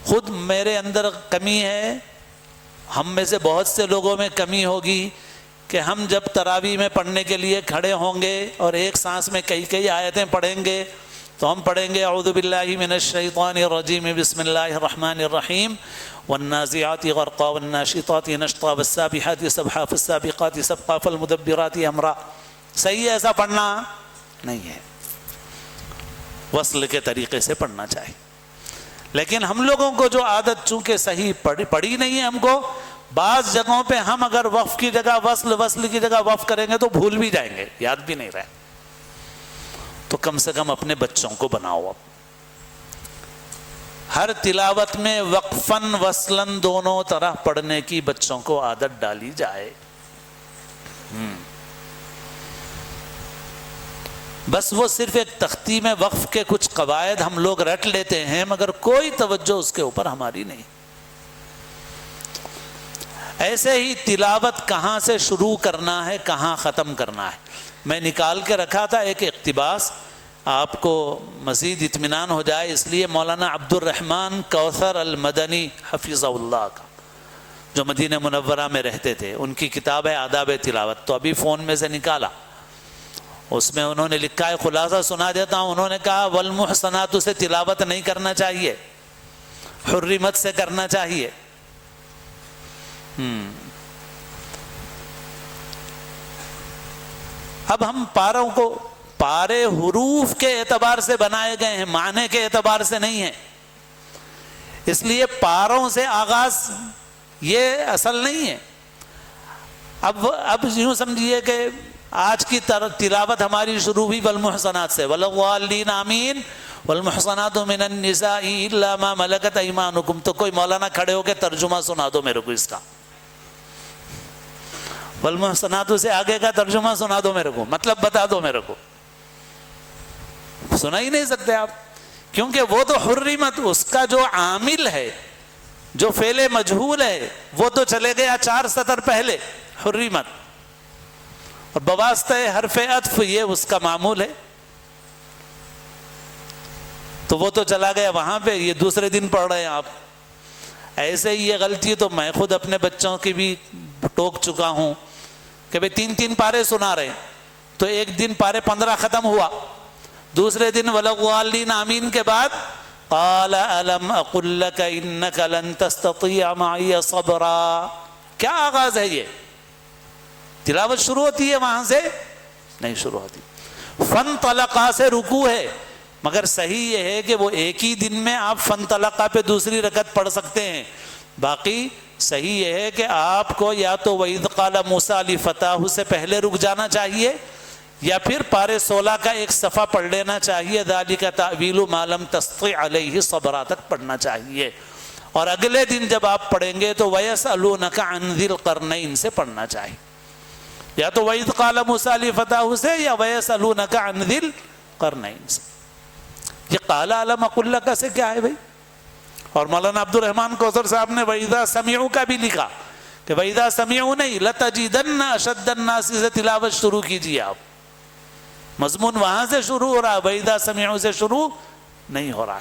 Speaker 2: خود میرے اندر کمی ہے, ہم میں سے بہت سے لوگوں میں کمی ہوگی کہ ہم جب تراویح میں پڑھنے کے لیے کھڑے ہوں گے اور ایک سانس میں کئی آیتیں پڑھیں گے تو ہم پڑھیں گے اعوذ باللہ من الشیطان الرجیم بسم اللہ الرحمن الرحیم والنازعات غرقا والناشطات نشطا والسابحات سبحا فالسابقات سبقا فالمدبرات امرا. صحیح ہے ایسا پڑھنا نہیں ہے, وصل کے طریقے سے پڑھنا چاہیے. لیکن ہم لوگوں کو جو عادت چونکہ صحیح پڑھی نہیں ہے, ہم کو بعض جگہوں پہ ہم اگر وقف کی جگہ وصل کی جگہ وقف کریں گے تو بھول بھی جائیں گے, یاد بھی نہیں رہے. تو کم سے کم اپنے بچوں کو بناؤ, اب ہر تلاوت میں وقفاً وصلاً دونوں طرح پڑھنے کی بچوں کو عادت ڈالی جائے. بس وہ صرف ایک تختی میں وقف کے کچھ قواعد ہم لوگ رٹ لیتے ہیں, مگر کوئی توجہ اس کے اوپر ہماری نہیں. ایسے ہی تلاوت کہاں سے شروع کرنا ہے, کہاں ختم کرنا ہے, میں نکال کے رکھا تھا ایک اقتباس, آپ کو مزید اطمینان ہو جائے اس لیے. مولانا عبد الرحمن کوثر المدنی حفظہ اللہ کا, جو مدینہ منورہ میں رہتے تھے, ان کی کتاب ہے آداب تلاوت, تو ابھی فون میں سے نکالا. اس میں انہوں نے لکھا ہے, خلاصہ سنا دیتا ہوں. انہوں نے کہا والمحصنات سے تلاوت نہیں کرنا چاہیے, حرمت سے کرنا چاہیے. اب ہم پاروں کو پارے حروف کے اعتبار سے بنائے گئے ہیں, معنی کے اعتبار سے نہیں ہیں. اس لیے پاروں سے آغاز یہ اصل نہیں ہے. اب یوں سمجھیے کہ آج کی تلاوت ہماری شروع ہوئی والمحصنات سے, والضالین آمین والمحصنات من النساء الا ما ملکت ایمانکم. تو کوئی مولانا کھڑے ہو کے ترجمہ سنا دو میرے کو اس کا, والمحصنات سے آگے کا ترجمہ سنا دو میرے کو, مطلب بتا دو میرے کو. سنا ہی نہیں سکتے آپ, کیونکہ وہ تو حرمت, اس کا جو عامل ہے, جو فعل مجہول ہے, وہ تو چلے گیا 4 سطر پہلے, حرمت. اور بواسطہ حرف عطف یہ اس کا معمول ہے. تو وہ تو چلا گیا وہاں پہ، یہ دوسرے دن پڑھ رہے ہیں آپ. ایسے ہی یہ غلطی تو میں خود اپنے بچوں کی بھی ٹوک چکا ہوں کہ بھئی 3 پارے سنا رہے تو ایک دن پارے 15 ختم ہوا، دوسرے دن وَلَضَّالِّينَ آمین کے بعد قَالَ أَلَمْ أَقُلْ لَكَ إِنَّكَ لَن تَسْتَطِيعَ مَعِيَ صَبْرًا. کیا آغاز ہے یہ؟ تلاوت شروع ہوتی ہے وہاں سے نہیں شروع ہوتی. فَانْطَلَقَا سے رکوع ہے، مگر صحیح یہ ہے کہ وہ ایک ہی دن میں آپ فَانْطَلَقَا پہ دوسری رکعت پڑھ سکتے ہیں. باقی صحیح یہ ہے کہ آپ کو یا تو وَإِذْ قَالَ مُوسَىٰ لِفَتَاهُ سے پہلے رک جانا چاہیے، یا پھر پارے 16 کا ایک صفحہ پڑھ لینا چاہیے. ذَلِكَ تَأْوِيلُ مَا لَمْ تَسْطِعْ عَلَيْهِ صَبْرًا تک پڑھنا چاہیے. اور اگلے دن جب آپ پڑھیں گے تو وَيَسْأَلُونَكَ عَنْ ذِي الْقَرْنَيْنِ سے پڑھنا چاہیے، یا تو وَإِذْ قَالَ مُوسَىٰ لِفَتَاهُ سے، یا وَيَسْأَلُونَكَ عَنْ ذِي الْقَرْنَيْنِ سے. یہ قَالَ أَلَمْ أَقُلْ لَكَ سے کیا ہے بھائی؟ اور مولانا عبد الرحمن کوثر صاحب نے وَإِذَا سَمِعُوا کا بھی لکھا کہ وَإِذَا سَمِعُوا نہیں، لَتَجِدَنَّ أَشَدَّ النَّاسِ سے تلاوت شروع کیجیے آپ. مضمون وہاں سے شروع ہو رہا ہے، وَإِذَا سَمِعُوا سے شروع نہیں ہو رہا.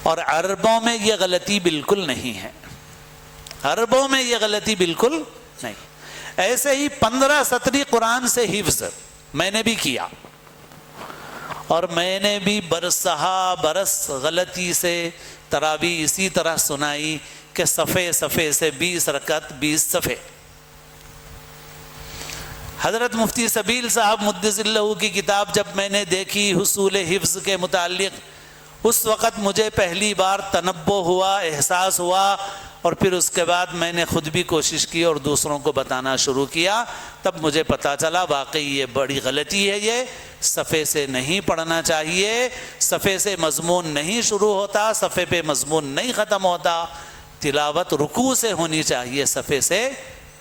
Speaker 2: اور عربوں میں یہ غلطی بالکل نہیں ہے، عربوں میں یہ غلطی بالکل نہیں. ایسے ہی 15 سطری قرآن سے حفظ میں نے بھی کیا، اور میں نے بھی برسہا برس غلطی سے تراویح اسی طرح سنائی کہ صفحے سے 20 رکعت 20 صفحے. حضرت مفتی سبیل صاحب مدث اللہ کی کتاب جب میں نے دیکھی حصول حفظ کے متعلق، اس وقت مجھے پہلی بار تنبہ ہوا، احساس ہوا، اور پھر اس کے بعد میں نے خود بھی کوشش کی اور دوسروں کو بتانا شروع کیا. تب مجھے پتا چلا واقعی یہ بڑی غلطی ہے، یہ صفحے سے نہیں پڑھنا چاہیے. صفحے سے مضمون نہیں شروع ہوتا، صفحے پہ مضمون نہیں ختم ہوتا. تلاوت رکوع سے ہونی چاہیے، صفحے سے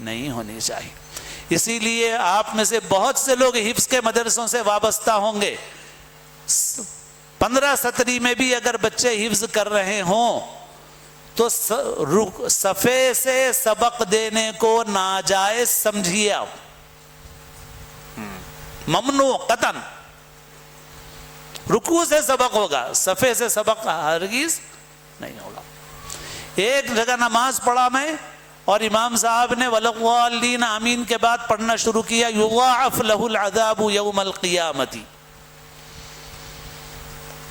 Speaker 2: نہیں ہونی چاہیے. اسی لیے آپ میں سے بہت سے لوگ حفظ کے مدرسوں سے وابستہ ہوں گے. 15 سطری میں بھی اگر بچے حفظ کر رہے ہوں تو صفحے سے سبق دینے کو ناجائز سمجھیے آپ، ممنوع قطعاً. رکوع سے سبق ہوگا، صفحے سے سبق ہرگز نہیں ہوگا. ایک جگہ نماز پڑھا میں اور امام صاحب نے وَلَضَّالِّينَ آمین کے بعد پڑھنا شروع کیا يُضَاعَفْ لَهُ الْعَذَابُ يَوْمَ الْقِيَامَةِ.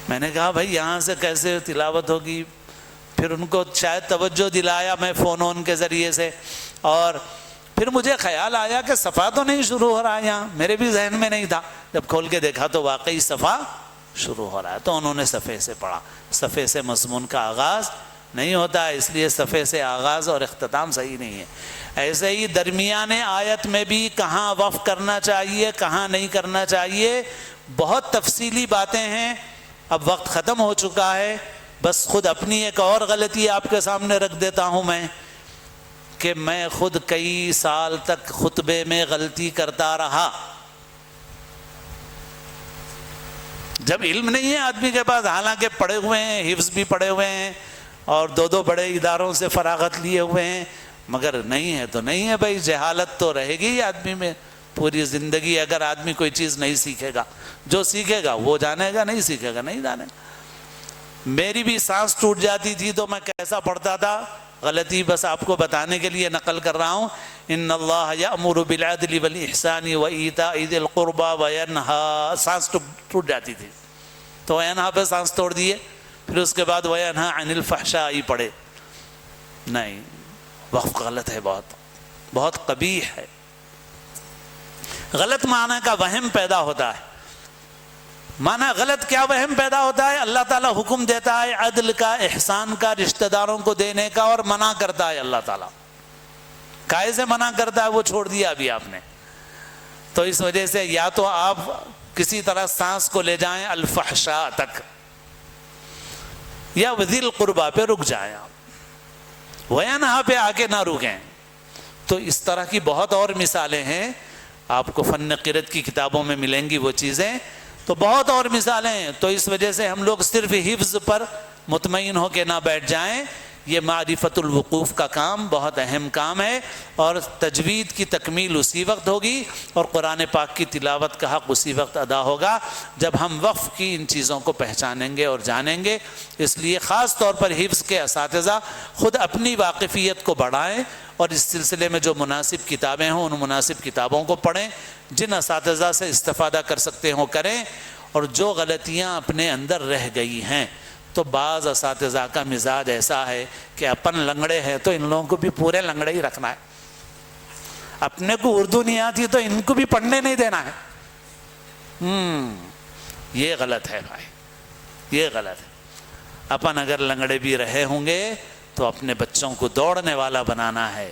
Speaker 2: میں نے کہا بھائی یہاں سے کیسے تلاوت ہوگی؟ پھر ان کو شاید توجہ دلایا میں فون کے ذریعے سے، اور پھر مجھے خیال آیا کہ صفحہ تو نہیں شروع ہو رہا ہے یہاں، میرے بھی ذہن میں نہیں تھا. جب کھول کے دیکھا تو واقعی صفحہ شروع ہو رہا ہے. تو انہوں نے صفحے سے پڑھا. صفحے سے مضمون کا آغاز نہیں ہوتا ہے، اس لیے صفحے سے آغاز اور اختتام صحیح نہیں ہے. ایسے ہی درمیان آیت میں بھی کہاں وقف کرنا چاہیے، کہاں نہیں کرنا چاہیے، بہت تفصیلی باتیں ہیں. اب وقت ختم ہو چکا ہے، بس خود اپنی ایک اور غلطی آپ کے سامنے رکھ دیتا ہوں میں، کہ میں خود کئی سال تک خطبے میں غلطی کرتا رہا. جب علم نہیں ہے آدمی کے پاس، حالانکہ پڑھے ہوئے ہیں، حفظ بھی پڑھے ہوئے ہیں اور 2 بڑے اداروں سے فراغت لیے ہوئے ہیں، مگر نہیں ہے تو نہیں ہے بھائی. جہالت تو رہے گی آدمی میں پوری زندگی اگر آدمی کوئی چیز نہیں سیکھے گا. جو سیکھے گا وہ جانے گا، نہیں سیکھے گا نہیں جانے گا. میری بھی سانس ٹوٹ جاتی تھی تو میں کیسا پڑھتا تھا، غلطی بس آپ کو بتانے کے لیے نقل کر رہا ہوں. ان اللہ یأمر بالعدل والاحسان وایتاء ذی القربى وینہا، سانس ٹوٹ جاتی تھی تو وینہا پہ سانس توڑ دیے، پھر اس کے بعد وینہا عن الفحشاء پڑھے. نہیں، وقف غلط ہے، بہت قبیح ہے. غلط معنی کا وہم پیدا ہوتا ہے. معنی غلط کیا وہم پیدا ہوتا ہے؟ اللہ تعالیٰ حکم دیتا ہے عدل کا، احسان کا، رشتہ داروں کو دینے کا، اور منع کرتا ہے اللہ تعالیٰ. کائے سے منع کرتا ہے وہ چھوڑ دیا ابھی آپ نے. تو اس وجہ سے یا تو آپ کسی طرح سانس کو لے جائیں الفحشاء تک، یا ذی القربہ پہ رک جائیں آپ، وینہا پہ آ کے نہ رکیں. تو اس طرح کی بہت اور مثالیں ہیں، آپ کو فن قرأت کی کتابوں میں ملیں گی وہ چیزیں. تو بہت اور مثالیں ہیں. تو اس وجہ سے ہم لوگ صرف حفظ پر مطمئن ہو کے نہ بیٹھ جائیں. یہ معرفت الوقوف کا کام بہت اہم کام ہے، اور تجوید کی تکمیل اسی وقت ہوگی اور قرآن پاک کی تلاوت کا حق اسی وقت ادا ہوگا جب ہم وقف کی ان چیزوں کو پہچانیں گے اور جانیں گے۔ اس لیے خاص طور پر حفظ کے اساتذہ خود اپنی واقفیت کو بڑھائیں، اور اس سلسلے میں جو مناسب کتابیں ہوں ان مناسب کتابوں کو پڑھیں، جن اساتذہ سے استفادہ کر سکتے ہوں کریں، اور جو غلطیاں اپنے اندر رہ گئی ہیں، تو بعض اساتذہ کا مزاج ایسا ہے کہ اپن لنگڑے ہیں تو ان لوگوں کو بھی پورے لنگڑے ہی رکھنا ہے، اپنے کو اردو نہیں آتی تو ان کو بھی پڑھنے نہیں دینا ہے۔ یہ غلط ہے بھائی، یہ غلط ہے۔ اپن اگر لنگڑے بھی رہے ہوں گے تو اپنے بچوں کو دوڑنے والا بنانا ہے،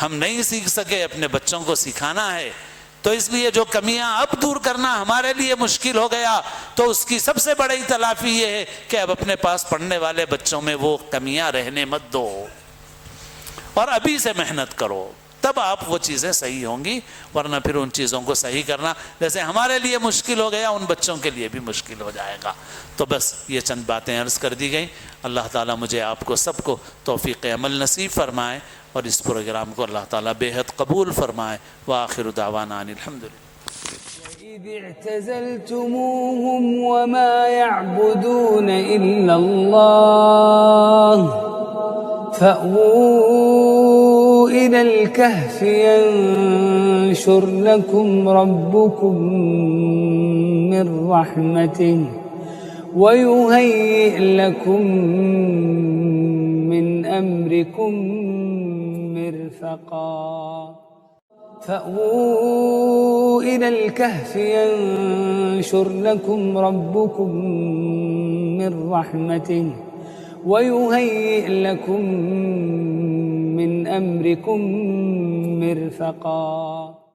Speaker 2: ہم نہیں سیکھ سکے اپنے بچوں کو سکھانا ہے، تو اس لیے جو کمیاں اب دور کرنا ہمارے لیے مشکل ہو گیا، تو اس کی سب سے بڑی تلافی یہ ہے کہ اب اپنے پاس پڑھنے والے بچوں میں وہ کمیاں رہنے مت دو، اور ابھی سے محنت کرو، تب آپ وہ چیزیں صحیح ہوں گی، ورنہ پھر ان چیزوں کو صحیح کرنا جیسے ہمارے لیے مشکل ہو گیا ان بچوں کے لیے بھی مشکل ہو جائے گا۔ تو بس یہ چند باتیں عرض کر دی گئیں۔ اللہ تعالیٰ مجھے آپ کو سب کو توفیق عمل نصیب فرمائے، اور اس پروگرام کو اللہ تعالیٰ بے حد قبول فرمائے۔ وآخر دعوانا ان الحمدللہ۔
Speaker 3: إذ اعتزلتموهم وما يعبدون إلا الله فأووا إلى الكهف ينشر لكم ربكم من رحمته ويهيئ لكم من أمركم مرفقا فأووا إلى الكهف ينشر لكم ربكم من رحمته ويهيئ لكم من أمركم مرفقا